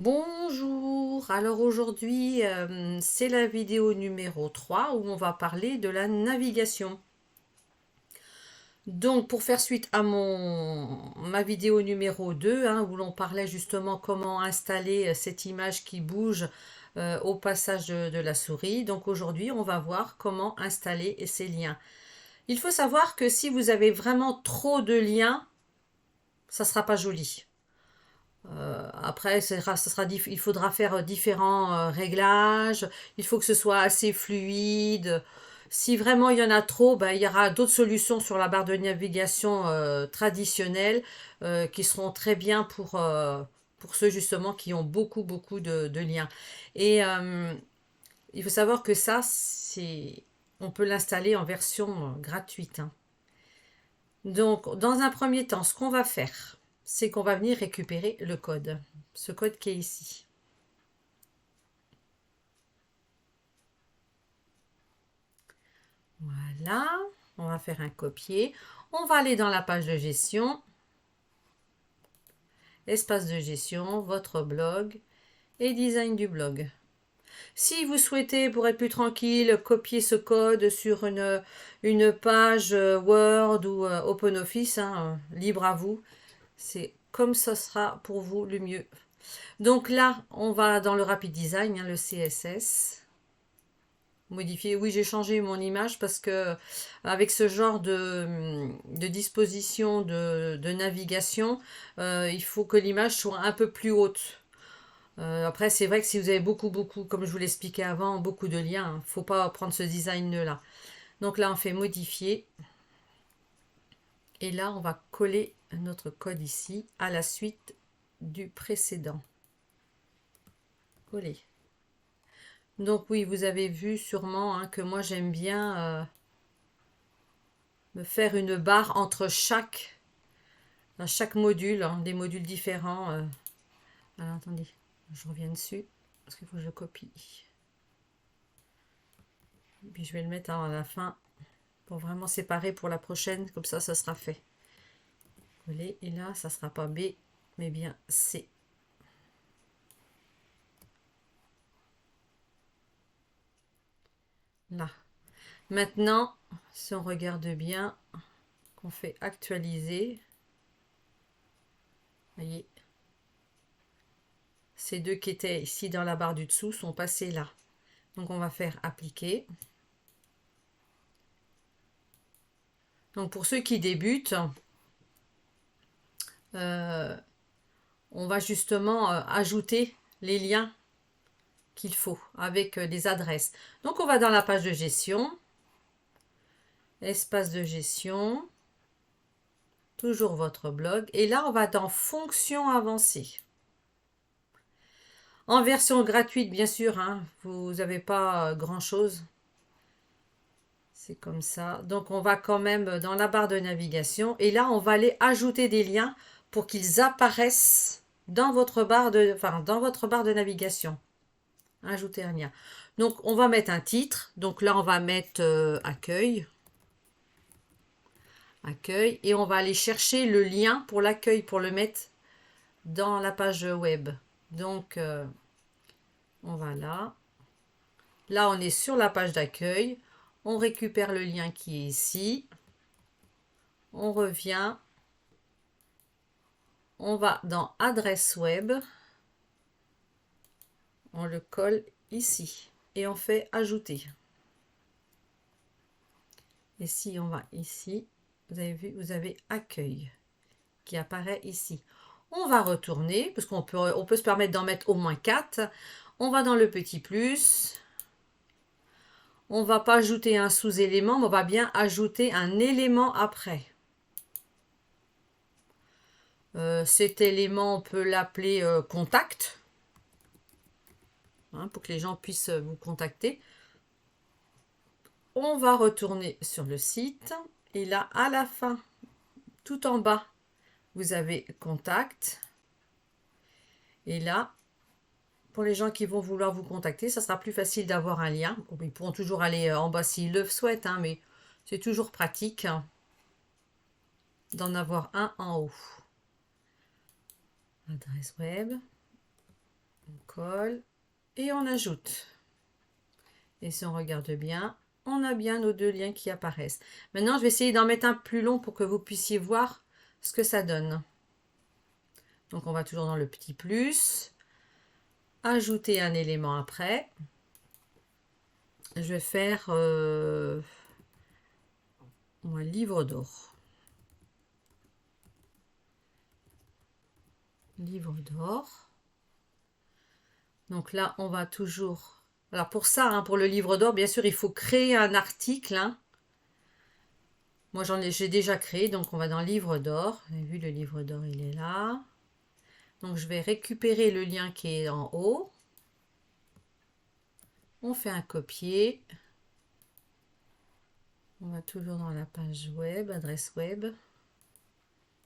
Bonjour, alors aujourd'hui c'est la vidéo numéro 3 où on va parler de la navigation. Donc pour faire suite à ma vidéo numéro 2 où l'on parlait justement comment installer cette image qui bouge au passage de la souris. Donc aujourd'hui on va voir comment installer ces liens. Il faut savoir que si vous avez vraiment trop de liens, ça sera pas joli. Après, il faudra faire différents réglages. Il faut que ce soit assez fluide. Si vraiment il y en a trop, ben, il y aura d'autres solutions sur la barre de navigation traditionnelle qui seront très bien pour ceux justement qui ont beaucoup de liens. Et il faut savoir que on peut l'installer en version gratuite, hein. Donc, dans un premier temps, ce qu'on va faire, c'est qu'on va venir récupérer le code. Ce code qui est ici. Voilà. On va faire un copier. On va aller dans la page de gestion. Espace de gestion, votre blog et design du blog. Si vous souhaitez, pour être plus tranquille, copier ce code sur une page Word ou OpenOffice, libre à vous, c'est comme ça sera pour vous le mieux. Donc là, on va dans le Rapid Design, le CSS. Modifier. Oui, j'ai changé mon image parce que avec ce genre de disposition de navigation, il faut que l'image soit un peu plus haute. Après, c'est vrai que si vous avez beaucoup, comme je vous l'expliquais avant, beaucoup de liens, il ne faut pas prendre ce design-là. Donc là, on fait modifier. Et là, on va coller notre code ici à la suite du précédent. Coller. Donc oui, vous avez vu sûrement que moi j'aime bien me faire une barre entre chaque module, des modules différents. Alors attendez, je reviens dessus parce qu'il faut que je copie. Puis je vais le mettre à la fin pour vraiment séparer pour la prochaine, comme ça sera fait. Coller, et là ça sera pas B mais bien C. Là. Maintenant, si on regarde bien, qu'on fait actualiser, voyez, ces deux qui étaient ici dans la barre du dessous sont passés là. Donc on va faire appliquer. Donc pour ceux qui débutent, on va justement ajouter les liens qu'il faut avec des adresses. Donc on va dans la page de gestion, espace de gestion, toujours votre blog, et là on va dans fonctions avancées. En version gratuite, bien sûr, vous n'avez pas grand-chose. C'est comme ça. Donc on va quand même dans la barre de navigation, et là on va aller ajouter des liens pour qu'ils apparaissent dans votre barre de navigation. Ajouter un lien. Donc on va mettre un titre. Donc là on va mettre accueil. Accueil. Et on va aller chercher le lien pour l'accueil, pour le mettre dans la page web. Donc on va là. Là on est sur la page d'accueil. On récupère le lien qui est ici. On revient. On va dans adresse web. On le colle ici. Et on fait ajouter. Et si on va ici, vous avez vu, vous avez accueil qui apparaît ici. On va retourner, parce on peut se permettre d'en mettre au moins 4. On va dans le petit plus. On ne va pas ajouter un sous-élément, mais on va bien ajouter un élément après. Cet élément, on peut l'appeler contact, pour que les gens puissent vous contacter. On va retourner sur le site. Et là, à la fin, tout en bas, vous avez contact. Et là, pour les gens qui vont vouloir vous contacter, ça sera plus facile d'avoir un lien. Ils pourront toujours aller en bas s'ils le souhaitent, mais c'est toujours pratique d'en avoir un en haut. Adresse web. colle et on ajoute. Et si on regarde bien, on a bien nos deux liens qui apparaissent. Maintenant, je vais essayer d'en mettre un plus long pour que vous puissiez voir ce que ça donne. Donc, on va toujours dans le petit plus. Ajouter un élément après. Je vais faire un livre d'or. Livre d'or. Donc là, on va toujours... Alors pour ça, hein, pour le livre d'or, bien sûr, il faut créer un article. Hein. Moi, j'ai déjà créé, donc on va dans livre d'or. Vous avez vu, le livre d'or, il est là. Donc je vais récupérer le lien qui est en haut. On fait un copier. On va toujours dans la page web, adresse web.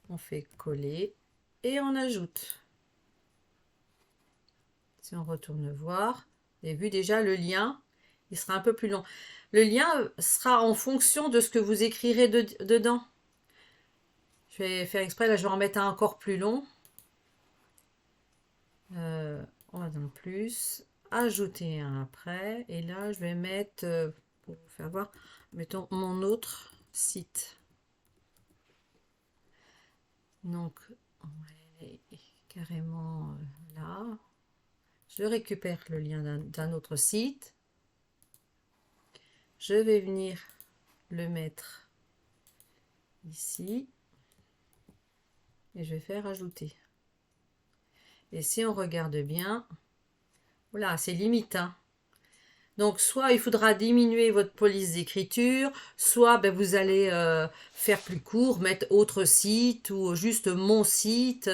On fait coller et on ajoute. Si on retourne voir, vous avez vu déjà le lien, il sera un peu plus long. Le lien sera en fonction de ce que vous écrirez dedans. Je vais faire exprès, là je vais en mettre un encore plus long. On va dans le plus, ajouter un après, et là je vais mettre, pour vous faire voir, mettons mon autre site. Donc on va aller carrément là. Je récupère le lien d'un autre site. Je vais venir le mettre ici. Et je vais faire ajouter. Et si on regarde bien, voilà, c'est limite. Hein. Donc, soit il faudra diminuer votre police d'écriture, soit ben, vous allez faire plus court, mettre autre site, ou juste mon site,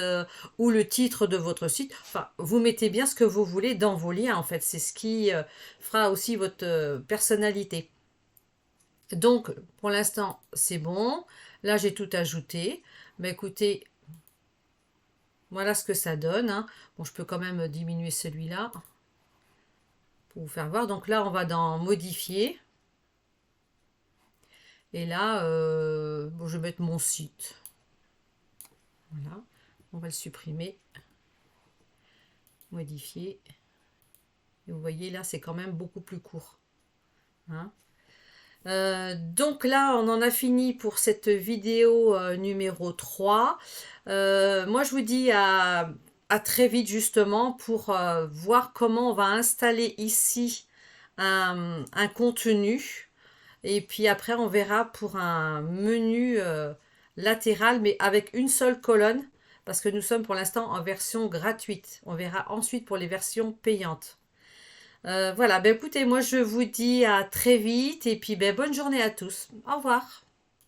ou le titre de votre site. Enfin, vous mettez bien ce que vous voulez dans vos liens, en fait. C'est ce qui fera aussi votre personnalité. Donc, pour l'instant, c'est bon. Là, j'ai tout ajouté. Ben, écoutez, voilà ce que ça donne. Hein. Bon, je peux quand même diminuer celui-là pour vous faire voir. Donc là, on va dans modifier. Et là, bon, je vais mettre mon site. Voilà. On va le supprimer. Modifier. Et vous voyez, là, c'est quand même beaucoup plus court. Hein. Donc là, on en a fini pour cette vidéo numéro 3. Moi, je vous dis à très vite justement pour voir comment on va installer ici un contenu. Et puis après, on verra pour un menu latéral, mais avec une seule colonne, parce que nous sommes pour l'instant en version gratuite. On verra ensuite pour les versions payantes. Voilà, ben écoutez, moi je vous dis à très vite et puis ben, bonne journée à tous. Au revoir.